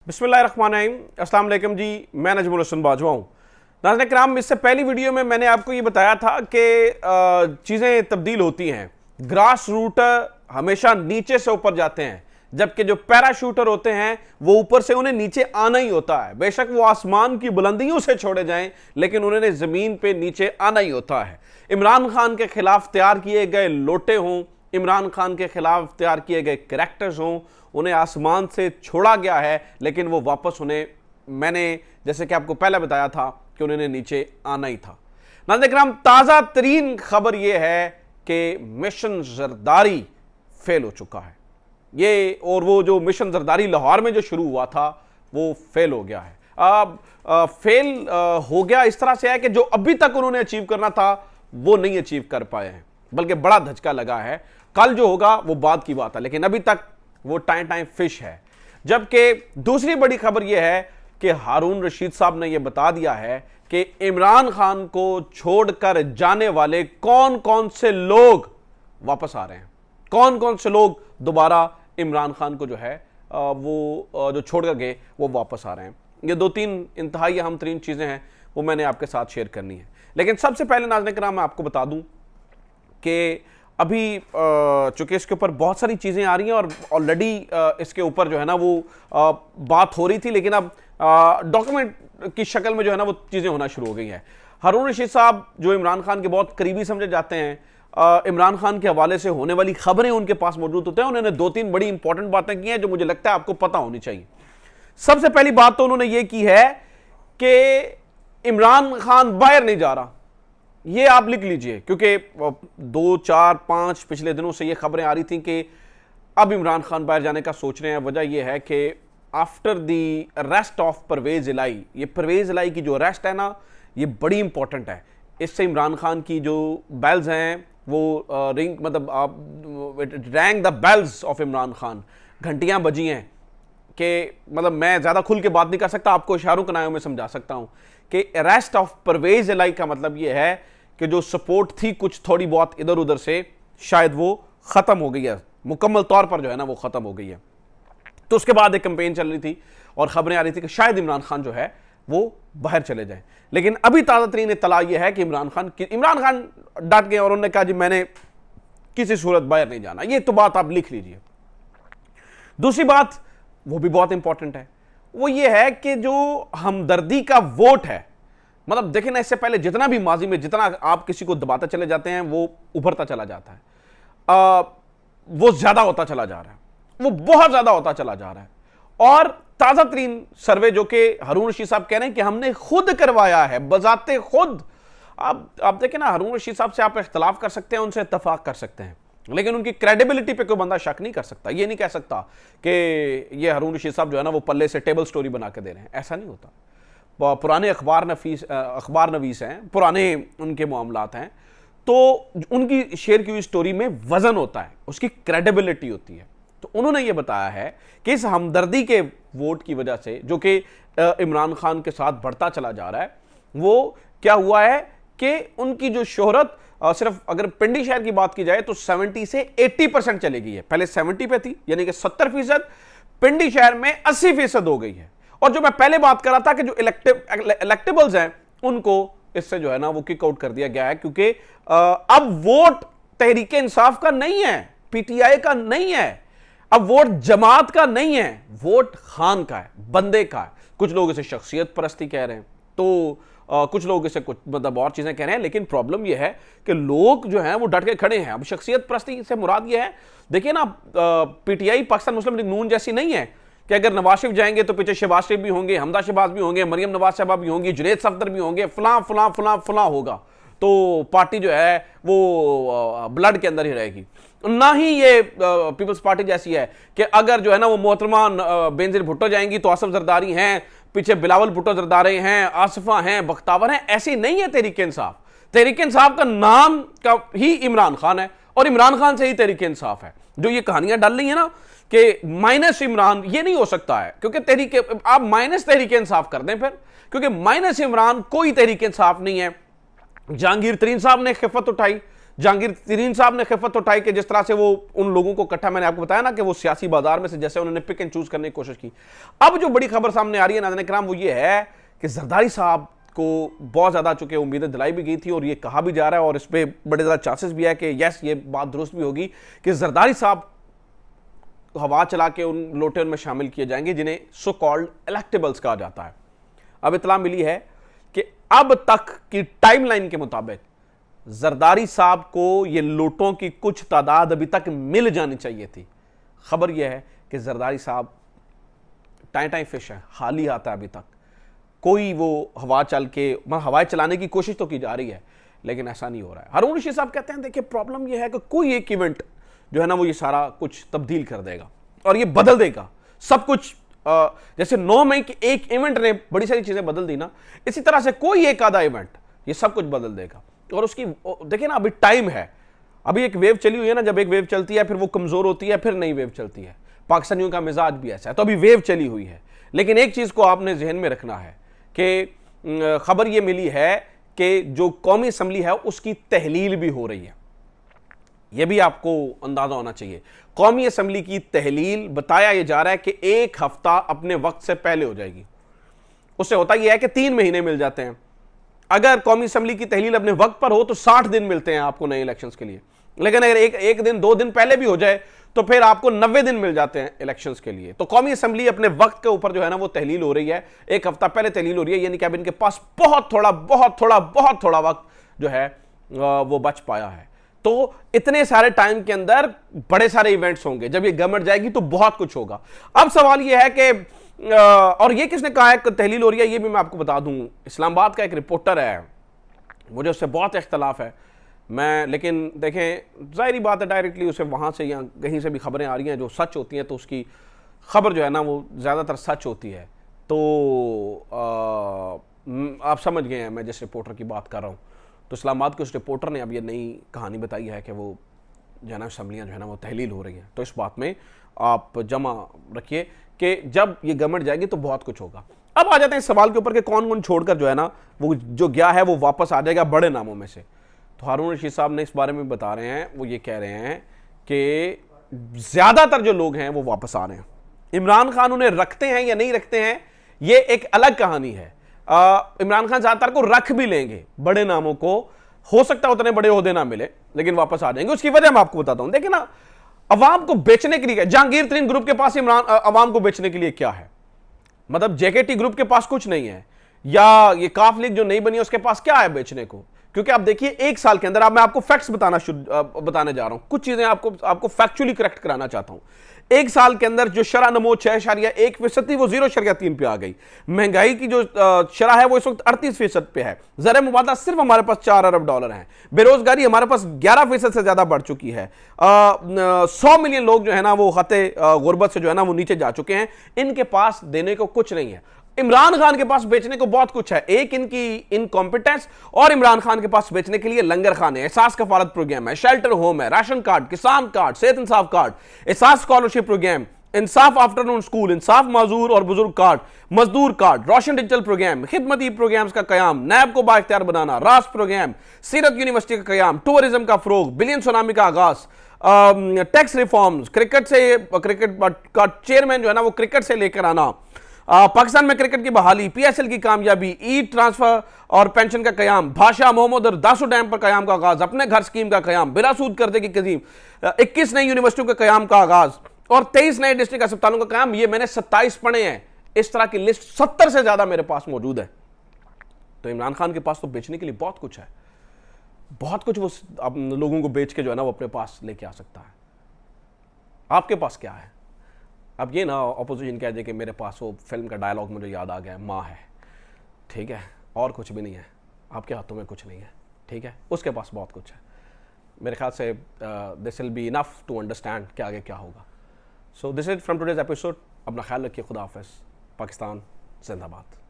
बिस्मिल्लाहिर्रहमानिर्रहीम, अस्सलाम वालेकुम जी। मैं नजमुल हसन बाजवा हूँ। नाज़रीन किराम, इससे पहली वीडियो में मैंने आपको ये बताया था कि चीज़ें तब्दील होती हैं। ग्रास रूटर हमेशा नीचे से ऊपर जाते हैं, जबकि जो पैराशूटर होते हैं वो ऊपर से उन्हें नीचे आना ही होता है। बेशक वो आसमान की बुलंदियों से छोड़े जाएं, लेकिन उन्हें ज़मीन पे नीचे आना ही होता है। इमरान खान के खिलाफ तैयार किए गए लोटे हों, इमरान खान के खिलाफ तैयार किए गए करैक्टर्स हों, उन्हें आसमान से छोड़ा गया है, लेकिन वो वापस उन्हें, मैंने जैसे कि आपको पहले बताया था कि उन्हें नीचे आना ही था। नाज़रीन किराम, ताज़ा तरीन खबर यह है कि मिशन जरदारी फेल हो चुका है। ये और वो जो मिशन जरदारी लाहौर में जो शुरू हुआ था वो फेल हो गया है। फेल हो गया इस तरह से है कि जो अभी तक उन्होंने अचीव करना था वो नहीं अचीव कर पाए हैं, बल्कि बड़ा धचका लगा है। कल जो होगा वो बाद की बात है, लेकिन अभी तक वो टाइम फिश है। जबकि दूसरी बड़ी खबर यह है कि हारून रशीद साहब ने यह बता दिया है कि इमरान खान को छोड़कर जाने वाले कौन कौन से लोग वापस आ रहे हैं, कौन कौन से लोग दोबारा इमरान खान को जो है वो जो छोड़कर गए वो वापस आ रहे हैं। ये दो तीन इंतहाई अहम तरीन चीज़ें हैं, वो मैंने आपके साथ शेयर करनी है। लेकिन सबसे पहले नाज़रीन किराम, मैं आपको बता दूं कि अभी चूंकि इसके ऊपर बहुत सारी चीज़ें आ रही हैं और ऑलरेडी इसके ऊपर जो है ना वो बात हो रही थी, लेकिन अब डॉक्यूमेंट की शक्ल में जो है ना वो चीज़ें होना शुरू हो गई हैं। हारून रशीद साहब जो इमरान खान के बहुत करीबी समझे जाते हैं, इमरान खान के हवाले से होने वाली खबरें उनके पास मौजूद होते हैं। उन्होंने दो तीन बड़ी इंपॉर्टेंट बातें की हैं जो मुझे लगता है आपको पता होनी चाहिए। सबसे पहली बात तो उन्होंने ये की है कि इमरान खान बाहर नहीं जा रहा। ये आप लिख लीजिए, क्योंकि 2, 4, 5 पिछले दिनों से ये खबरें आ रही थी कि अब इमरान खान बाहर जाने का सोच रहे हैं। वजह यह है कि after the arrest of Parvez Elahi, ये परवेज इलाही की जो अरेस्ट है ना, ये बड़ी इंपॉर्टेंट है। इससे इमरान खान की जो बेल्स हैं वो रिंग, मतलब rang the bells of Imran Khan, घंटियां बजी हैं कि मतलब मैं ज़्यादा खुल के बात नहीं कर सकता, आपको इशारों के नायों में समझा सकता हूं कि अरेस्ट ऑफ परवेज इलाही का मतलब यह है कि जो सपोर्ट थी कुछ थोड़ी बहुत इधर उधर से, शायद वो ख़त्म हो गई है, मुकम्मल तौर पर जो है ना वो ख़त्म हो गई है। तो उसके बाद एक कैंपेन चल रही थी और खबरें आ रही थी कि शायद इमरान खान जो है वो बाहर चले जाएं। लेकिन अभी ताज़ा तरीन इत्तला यह है कि इमरान खान डट गए और उन्होंने कहा जी मैंने किसी सूरत बाहर नहीं जाना। ये तो बात आप लिख लीजिए। दूसरी बात, वो भी बहुत इंपॉर्टेंट है, वो ये है कि जो हमदर्दी का वोट है, मतलब देखें ना, इससे पहले जितना भी माजी में जितना आप किसी को दबाते चले जाते हैं वो उभरता चला जाता है, वो ज्यादा होता चला जा रहा है, वो बहुत ज्यादा होता चला जा रहा है। और ताजा तरीन सर्वे जो कि हारून रशीद साहब कह रहे हैं कि हमने खुद करवाया है, बजाते खुद। आप देखें ना, हारून रशीद साहब से आप इख्तलाफ कर सकते हैं, उनसे इत्तफाक कर सकते हैं, लेकिन उनकी क्रेडिबिलिटी पे कोई बंदा शक नहीं कर सकता। ये नहीं कह सकता कि ये हारून रशीद साहब जो है ना वो पल्ले से टेबल स्टोरी बना के दे रहे हैं, ऐसा नहीं होता। पुराने अखबार नवीस हैं, पुराने उनके मामलात हैं, तो उनकी शेयर की हुई स्टोरी में वजन होता है, उसकी क्रेडिबिलिटी होती है। तो उन्होंने ये बताया है कि इस हमदर्दी के वोट की वजह से जो कि इमरान खान के साथ बढ़ता चला जा रहा है, वो क्या हुआ है कि उनकी जो शोहरत सिर्फ अगर पिंडी शहर की बात की जाए तो 70 से 80% चली गई है। पहले 70 पे थी, यानी कि 70%, पिंडी शहर में 80% हो गई है। और जो मैं पहले बात कर रहा था कि जो इलेक्टेबल्स हैं उनको इससे जो है ना वो किक आउट कर दिया गया है, क्योंकि अब वोट तहरीक इंसाफ का नहीं है, पीटीआई का नहीं है, अब वोट जमात का नहीं है, वोट खान का है, बंदे का है। कुछ लोग इसे शख्सियत परस्ती कह रहे हैं, तो कुछ लोग इसे कुछ मतलब और चीजें कह रहे हैं, लेकिन प्रॉब्लम यह है कि लोग जो हैं वो डट के खड़े हैं। अब शख्सियत परस्ती से मुराद यह है, देखिए ना, पीटीआई पाकिस्तान मुस्लिम लीग नून जैसी नहीं है कि अगर नवाज शरीफ जाएंगे तो पीछे शहबाज शरीफ भी होंगे, हमदा शहबाज भी होंगे, मरियम नवाज साहबा भी होंगी, जुनैद सफदर भी होंगे, फलां फलां फलां फलां होगा, तो पार्टी जो है वो ब्लड के अंदर ही रहेगी। ना ही ये पीपल्स पार्टी जैसी है कि अगर जो है ना वो मोहतरमा बेनजीर भुट्टो जाएंगी तो आसिफ जरदारी हैं, पीछे बिलावल भुट्टो जरदारी हैं, आसिफा हैं, बख्तावर हैं, ऐसी नहीं है तहरीक इंसाफ। तहरीक इंसाफ का नाम का ही इमरान खान है और इमरान खान से ही तहरीक इंसाफ है। जो ये कहानियां डाल रही है ना कि माइनस इमरान, ये नहीं हो सकता है, क्योंकि आप माइनस तहरीक इंसाफ कर दें फिर, क्योंकि माइनस इमरान कोई तहरीक इंसाफ नहीं है। जहांगीर तरीन साहब ने खिफत उठाई, जहांगीर तरीन साहब ने खिफत उठाई कि जिस तरह से वो उन लोगों को इकट्ठा, मैंने आपको बताया ना कि वो सियासी बाजार में से जैसे उन्होंने पिक एंड चूज करने की कोशिश की। अब जो बड़ी खबर सामने आ रही है नाज़रीन किराम वो ये है कि जरदारी साहब को बहुत ज्यादा चुके उम्मीदें दिलाई भी गई थी और ये कहा भी जा रहा है और इस पर बड़े ज्यादा चांसेस भी है कि यस ये बात दुरुस्त भी होगी कि जरदारी साहब हवा चला के उन लोटे में शामिल किए जाएंगे जिन्हें सो कॉल्ड इलेक्टेबल्स कहा जाता है। अब इतला मिली है कि अब तक की टाइमलाइन के मुताबिक जरदारी साहब को ये लोटों की कुछ तादाद अभी तक मिल जानी चाहिए थी। खबर यह है कि जरदारी साहब टाई फिश है, हाल ही आता है, अभी तक कोई वो हवा चल के हवाएं चलाने की कोशिश तो की जा रही है लेकिन ऐसा नहीं हो रहा है। हारून रशीद साहब कहते हैं देखिए प्रॉब्लम यह है कि कोई एक इवेंट जो है ना वो ये सारा कुछ तब्दील कर देगा और ये बदल देगा सब कुछ। जैसे 9 मई के एक इवेंट ने बड़ी सारी चीजें बदल दी ना, इसी तरह से कोई एक आधा इवेंट ये सब कुछ बदल देगा। और उसकी देखिए ना अभी टाइम है, अभी एक वेव चली हुई है ना, जब एक वेव चलती है फिर वो कमजोर होती है फिर नई वेव चलती है। पाकिस्तानियों का मिजाज भी ऐसा है, तो अभी वेव चली हुई है। लेकिन एक चीज को आपने जहन में रखना है कि खबर ये मिली है कि जो कौमी असम्बली है उसकी तहलील भी हो रही है, यह भी आपको अंदाजा होना चाहिए। कौमी असम्बली की तहलील बताया यह जा रहा है कि 1 हफ्ता अपने वक्त से पहले हो जाएगी। उससे होता यह है कि 3 महीने मिल जाते हैं। अगर कौमी असम्बली की तहलील अपने वक्त पर हो तो 60 दिन मिलते हैं आपको नए इलेक्शंस के लिए। लेकिन अगर एक दिन 2 दिन पहले भी हो जाए तो फिर आपको 90 दिन मिल जाते हैं इलेक्शंस के लिए। तो कौमी असम्बली अपने वक्त के ऊपर जो है ना वो तहलील हो रही है, 1 हफ्ता पहले तहलील हो रही है, यानी कि अब इनके पास बहुत थोड़ा वक्त जो है वो बच पाया है। तो इतने सारे टाइम के अंदर बड़े सारे इवेंट्स होंगे, जब ये गवर्नमेंट जाएगी तो बहुत कुछ होगा। अब सवाल ये है कि और ये किसने कहा है कि तहलील हो रही है, ये भी मैं आपको बता दूं। इस्लामाबाद का एक रिपोर्टर है, मुझे उससे बहुत इख्तलाफ है मैं, लेकिन देखें जाहिर बात है डायरेक्टली उसे वहाँ से या कहीं से भी खबरें आ रही हैं जो सच होती हैं तो उसकी खबर जो है ना वो ज़्यादातर सच होती है। तो आप समझ गए हैं मैं जिस रिपोर्टर की बात कर रहा हूँ। तो इस्लामाबाद के उस रिपोर्टर ने अब ये नई कहानी बताई है कि वो जो है ना असम्बलियाँ जो है ना वो तहलील हो रही हैं। तो इस बात में आप जमा रखिए कि जब ये गवर्नमेंट जाएगी तो बहुत कुछ होगा। अब आ जाते हैं इस सवाल के ऊपर कि कौन कौन छोड़कर जो है ना वो जो गया है वो वापस आ जाएगा बड़े नामों में से। तो हारून रशीद साहब ने इस बारे में बता रहे हैं, वो ये कह रहे हैं कि ज्यादातर जो लोग हैं वो वापस आ रहे हैं। इमरान खान उन्हें रखते हैं या नहीं रखते हैं ये एक अलग कहानी है। इमरान खान ज्यादातर को रख भी लेंगे, बड़े नामों को हो सकता है उतने बड़े ओहदे ना मिले लेकिन वापस आ जाएंगे। उसकी वजह मैं आपको बताता हूं। देखिए ना अवाम को बेचने के लिए, जहांगीर तरीन ग्रुप के पास इमरान अवाम को बेचने के लिए क्या है, मतलब जेकेटी ग्रुप के पास कुछ नहीं है, या ये काफ लीग जो नहीं बनी उसके पास क्या है बेचने को। क्योंकि आप देखिए 1 साल के अंदर, अब मैं आपको फैक्ट्स बताने जा रहा हूं, कुछ चीजें आपको फैक्चुअली करेक्ट कराना चाहता हूं। 1 साल के अंदर जो शरह नमो 6.1% थी वो 0.3 पे आ गई। महंगाई की जो शरह है वो इस वक्त 38% पे है। ज़र मुबादला सिर्फ हमारे पास $4 अरब है। बेरोजगारी हमारे पास 11% से ज्यादा बढ़ चुकी है। 100 मिलियन लोग जो है ना वो खते गुर्बत से जो है ना वो नीचे जा चुके हैं। इनके पास देने को कुछ नहीं है। इमरान खान के पास बेचने को बहुत कुछ है। एक इनकी इनकॉम्पिटेंस और इमरान खान के पास बेचने के लिए लंगर खाने, एहसास कफालत प्रोग्राम है, शेल्टर होम है, राशन कार्ड, किसान कार्ड, सेहत इंसाफ कार्ड, एहसास स्कॉलरशिप प्रोग्राम, इंसाफ आफ्टरनून स्कूल, इंसाफ माजूर और बुजुर्ग कार्ड, मजदूर कार्ड, रोशन डिजिटल प्रोग्राम, खिदमती प्रोग्राम्स का कयाम, नैब को बाइख्तियार बनाना, रास प्रोग्राम, सीरत यूनिवर्सिटी का कयाम, टूरिज्म का फरोग, बिलियन सुनामी का आगाज, टैक्स रिफॉर्म्स, क्रिकेट का चेयरमैन जो है ना वो क्रिकेट से लेकर आना, पाकिस्तान में क्रिकेट की बहाली, पीएसएल की कामयाबी, ई ट्रांसफर और पेंशन का कयाम, भाषा मोहम्मद और दासू डैम पर कयाम का आगाज, अपने घर स्कीम का कयाम, बिलासूद कर्जे की कदीम, 21 नई यूनिवर्सिटियों का कयाम का आगाज और 23 नए डिस्ट्रिक्ट अस्पतालों का कयाम। ये मैंने 27 पढ़े हैं। इस तरह की लिस्ट 70 से ज्यादा मेरे पास मौजूद है। तो इमरान खान के पास तो बेचने के लिए बहुत कुछ है, बहुत कुछ वो लोगों को बेच के जो है ना वो अपने पास लेके आ सकता है। आपके पास क्या है? अब ये ना ऑपोजिशन कह दे कि मेरे पास वो फिल्म का डायलॉग मुझे याद आ गया, माँ है, ठीक है, और कुछ भी नहीं है, आपके हाथों में कुछ नहीं है, ठीक है, उसके पास बहुत कुछ है। मेरे ख्याल से this will be enough to understand कि आगे क्या होगा। So this is from today's episode. अपना ख्याल रखिए, खुदा हाफिज़, पाकिस्तान जिंदाबाद।